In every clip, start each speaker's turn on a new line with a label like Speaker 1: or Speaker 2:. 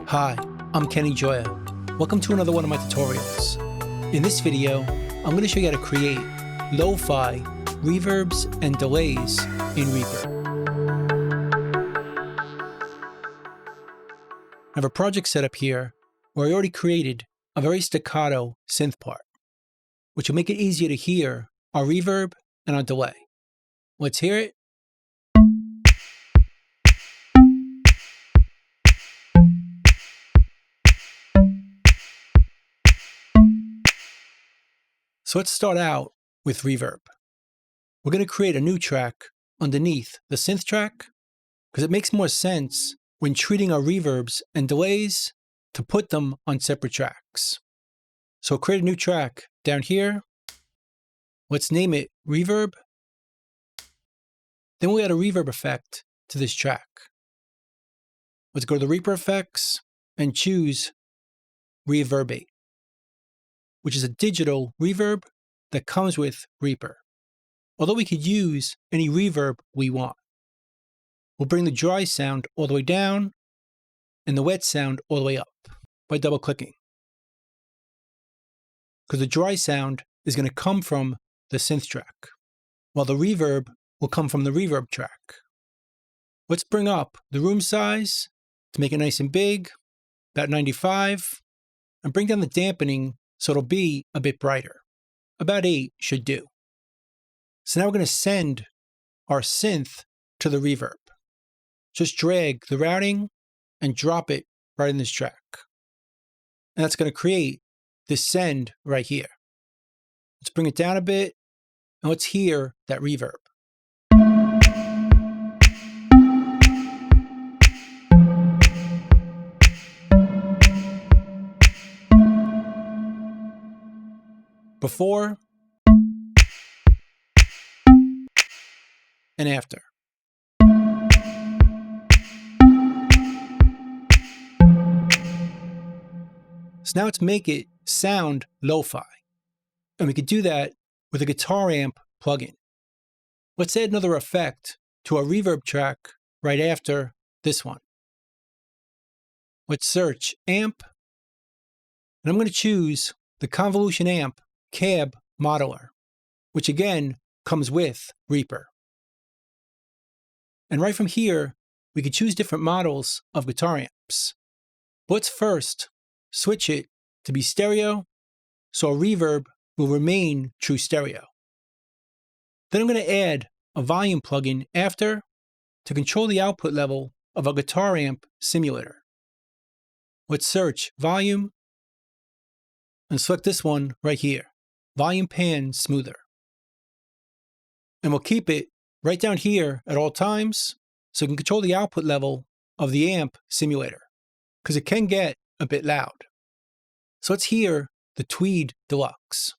Speaker 1: Hi, I'm Kenny Joya. Welcome to another one of my tutorials. In this video, I'm going to show you how to create lo-fi, reverbs, and delays in Reaper. I have a project set up here where I already created a very staccato synth part, which will make it easier to hear our reverb and our delay. Let's hear it. So let's start out with reverb. We're going to create a new track underneath the synth track because it makes more sense when treating our reverbs and delays to put them on separate tracks. So create a new track down here. Let's name it Reverb. Then we'll add a reverb effect to this track. Let's go to the Reaper effects and choose Reverbate, which is a digital reverb that comes with Reaper. Although we could use any reverb we want. We'll bring the dry sound all the way down and the wet sound all the way up by double clicking. Because the dry sound is going to come from the synth track, while the reverb will come from the reverb track. Let's bring up the room size to make it nice and big, about 95, and bring down the dampening so it'll be a bit brighter. About 8 should do. So now we're going to send our synth to the reverb. Just drag the routing and drop it right in this track. And that's going to create this send right here. Let's bring it down a bit and let's hear that reverb. Before and after. So now let's make it sound lo-fi. And we could do that with a guitar amp plugin. Let's add another effect to our reverb track right after this one. Let's search amp, and I'm going to choose the Convolution Amp Cab Modeler, which again comes with Reaper. And right from here, we can choose different models of guitar amps. Let's first switch it to be stereo, so our reverb will remain true stereo. Then I'm going to add a volume plugin after to control the output level of a guitar amp simulator. Let's search volume and select this one right here, volume pan smoother. And we'll keep it right down here at all times so we can control the output level of the amp simulator because it can get a bit loud. So let's hear the Tweed Deluxe.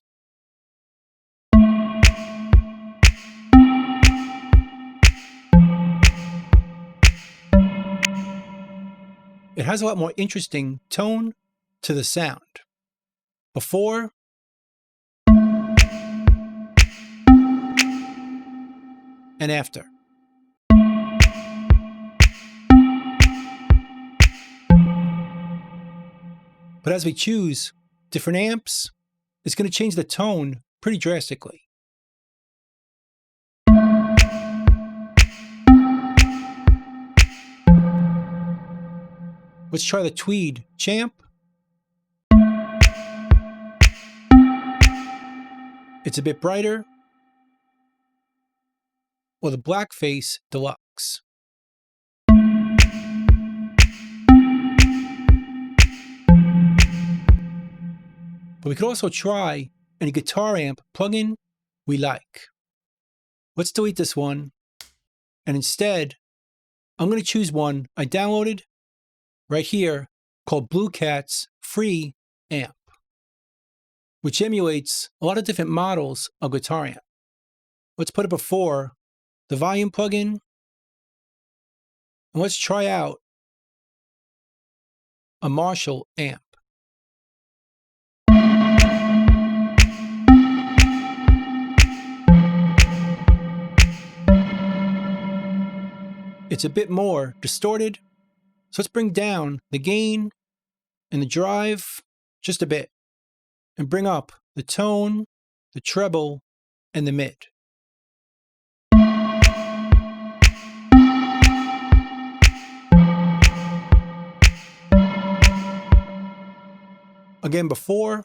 Speaker 1: It has a lot more interesting tone to the sound. Before and after. But as we choose different amps, it's going to change the tone pretty drastically. Let's try the Tweed Champ. It's a bit brighter. Or the Blackface Deluxe. But we could also try any guitar amp plugin we like. Let's delete this one. And instead, I'm going to choose one I downloaded right here called Blue Cat's Free Amp, which emulates a lot of different models of guitar amp. Let's put it before the volume plugin. And let's try out a Marshall amp. It's a bit more distorted, so let's bring down the gain and the drive just a bit, and bring up the tone, the treble, and the mid. Again before.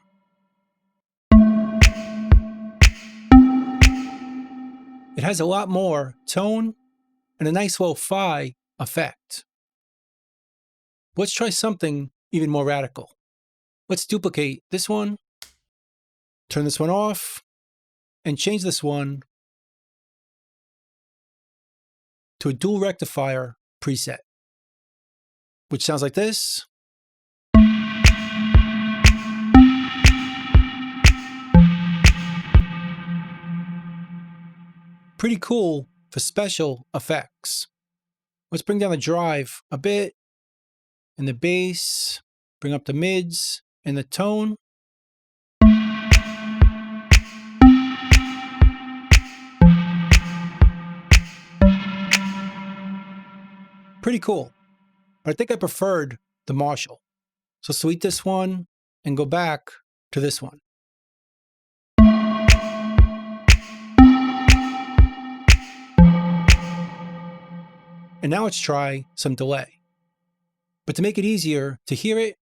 Speaker 1: It has a lot more tone and a nice lo-fi effect. Let's try something even more radical. Let's duplicate this one, turn this one off, and change this one to a dual rectifier preset, which sounds like this. Pretty cool for special effects. Let's bring down the drive a bit, and the bass, bring up the mids, and the tone. Pretty cool, but I think I preferred the Marshall. So delete this one and go back to this one. And now let's try some delay. But to make it easier to hear it,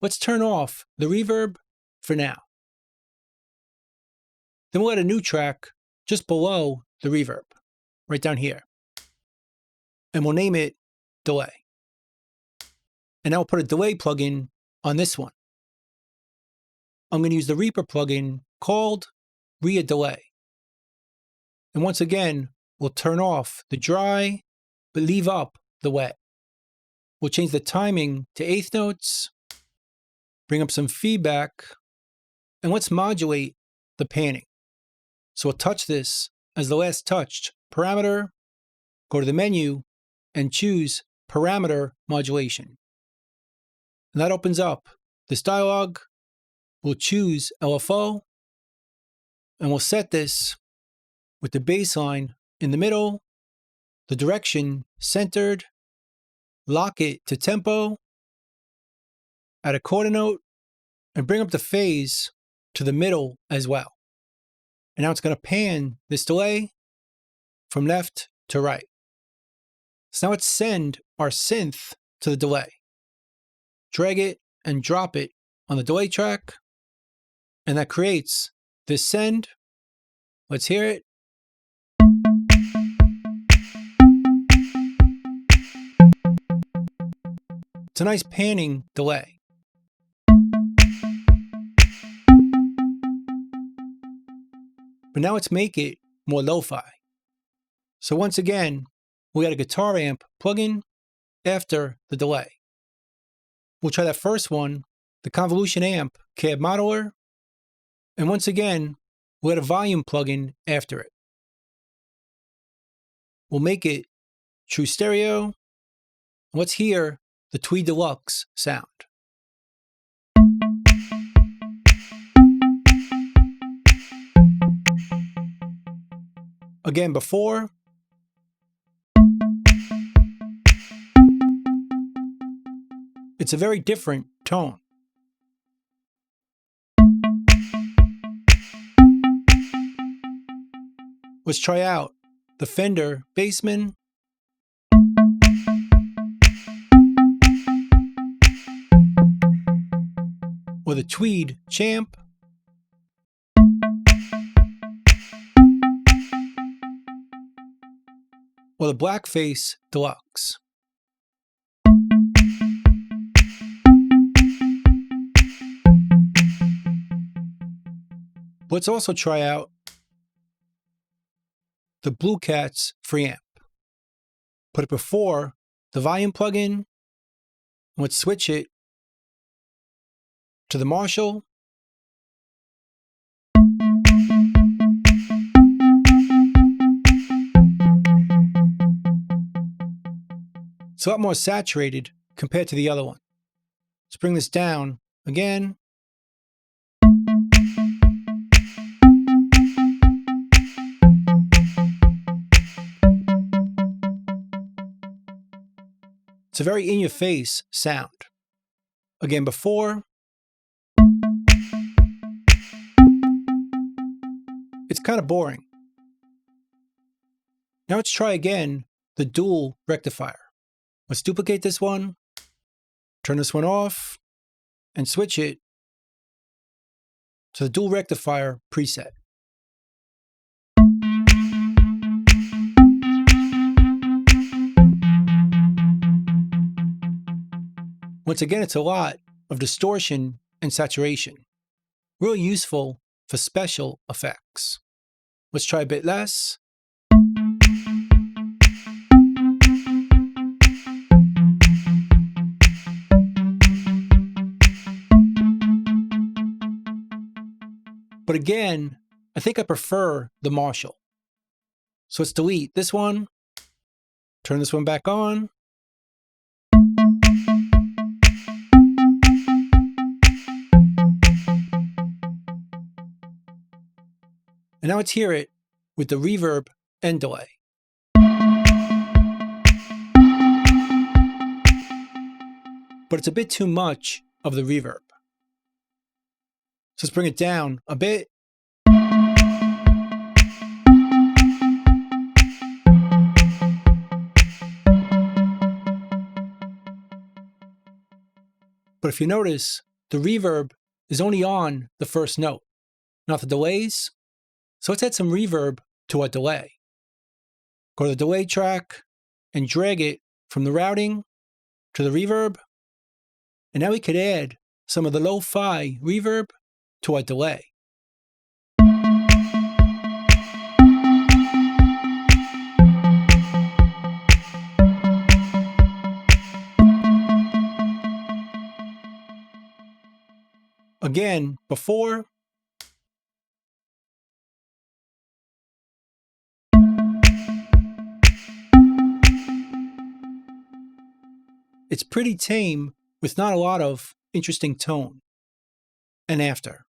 Speaker 1: let's turn off the reverb for now. Then we'll add a new track just below the reverb, right down here. And we'll name it delay. And now we'll put a delay plugin on this one. I'm going to use the REAPER plugin called Delay. And once again, we'll turn off the dry, but leave up the wet. We'll change the timing to eighth notes, bring up some feedback, and let's modulate the panning. So we'll touch this as the last touched parameter, go to the menu, and choose parameter modulation. And that opens up this dialog. We'll choose LFO, and we'll set this with the baseline in the middle, the direction centered, lock it to tempo, add a quarter note, and bring up the phase to the middle as well. And now it's going to pan this delay from left to right. So now let's send our synth to the delay. Drag it and drop it on the delay track, and that creates this send. Let's hear it. It's a nice panning delay. But now let's make it more lo-fi. So once again, we got a guitar amp plugin after the delay. We'll try that first one, the convolution amp cab modeler. And once again, we'll add a volume plugin after it. We'll make it true stereo. Let's hear the Tweed Deluxe sound. Again before. It's a very different tone. Let's try out the Fender Bassman. Or the Tweed Champ. Or the Blackface Deluxe. Let's also try out the Blue Cats preamp. Put it before the volume plugin. Let's switch it to the Marshall. It's a lot more saturated compared to the other one. Let's bring this down again. It's a very in-your-face sound. Again before. It's kind of boring. Now let's try again the dual rectifier. Let's duplicate this one, turn this one off, and switch it to the dual rectifier preset. Once again, it's a lot of distortion and saturation. Really useful for special effects. Let's try a bit less. But again, I think I prefer the Marshall. So let's delete this one, turn this one back on. And now let's hear it with the reverb and delay. But it's a bit too much of the reverb. So let's bring it down a bit. But if you notice, the reverb is only on the first note, not the delays. So let's add some reverb to our delay. Go to the delay track and drag it from the routing to the reverb. And now we could add some of the Lofi reverb to our delay. Again, before. It's pretty tame with not a lot of interesting tone. And after.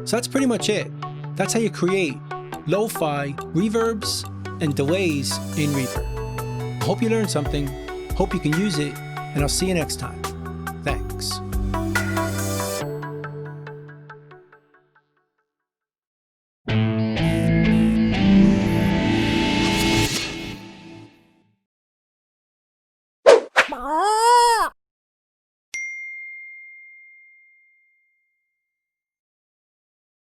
Speaker 1: So that's pretty much it. That's how you create lo-fi reverbs and delays in Reaper. I hope you learned something, hope you can use it, and I'll see you next time. Thanks.
Speaker 2: Bye.